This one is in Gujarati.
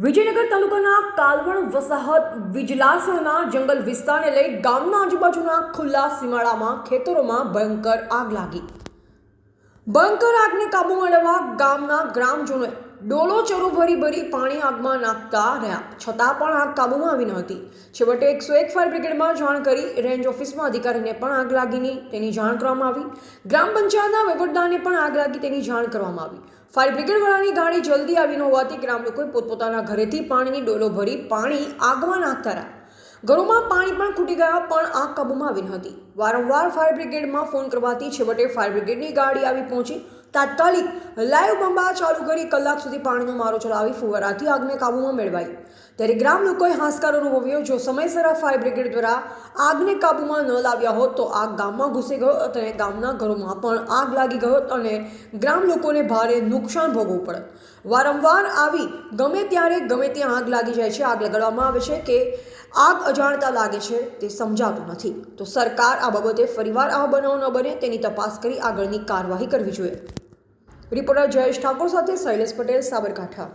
વિજયનગર તાલુકાના કાલવણ વસાહત વિજલાસણના જંગલ વિસ્તારને લઈ ગામના આજુબાજુના ખુલ્લા સીમાડામાં ખેતરોમાં ભયંકર આગ લાગી. ભયંકર આગને કાબૂમાં લેવા ગામના ગ્રામજનોએ ડોલો ચરો ભરી પાણી આગમાં નાખતા રહ્યા, છતાં પણ આગ કાબૂમાં આવી ન હતી. છેવટે 101 ફાયર બ્રિગેડમાં જાણ કરી રેન્જ ઓફિસમાં અધિકારીને પણ આગ લાગીની તેની જાણ કરવામાં આવી. ગ્રામ પંચાયતના વહીવટદારને પણ આગ લાગી તેની જાણ કરવામાં આવી. ફાયર બ્રિગેડવાળાની ગાડી જલ્દી આવી ન હોવાથી ગ્રામ લોકોએ પોતપોતાના ઘરેથી પાણીની ડોલો ભરી પાણી આગમાં નાખતા રહ્યા. ઘરોમાં પાણી પણ ખૂટી ગયા, પણ આગ કાબૂમાં આવી ન હતી. વારંવાર ફાયર બ્રિગેડમાં ફોન કરવાથી છેવટે ફાયર બ્રિગેડની ગાડી આવી પહોંચી તાત્કાલિક લાઈવ બંબા ચાલુ કરી કલાક સુધી પાણીનો મારો ચલાવી ફુવારાથી આગને કાબૂમાં મેળવાઈ. ત્યારે ગ્રામ લોકોએ હાશકાર અનુભવ્યો. જો સમયસર ફાયર બ્રિગેડ દ્વારા આગને કાબૂમાં ન લાવ્યા હોત તો આગ ગામમાં ઘૂસી ગયો અને ગામના ઘરોમાં પણ આગ લાગી ગયો અને ગ્રામ લોકોને ભારે નુકસાન ભોગવવું પડત. વારંવાર આવી ગમે ત્યારે ગમે ત્યાં આગ લાગી જાય છે. આગ લગાડવામાં આવે છે કે આગ અજાણતા લાગે છે તે સમજાતું નથી. તો સરકાર આ બાબતે ફરીવાર આવા બનાવ ન બને તેની તપાસ કરી આગળની કાર્યવાહી કરવી જોઈએ. રિપોર્ટર જયેશ ઠાકોર સાથે શૈલેષ પટેલ, સાબરકાંઠા.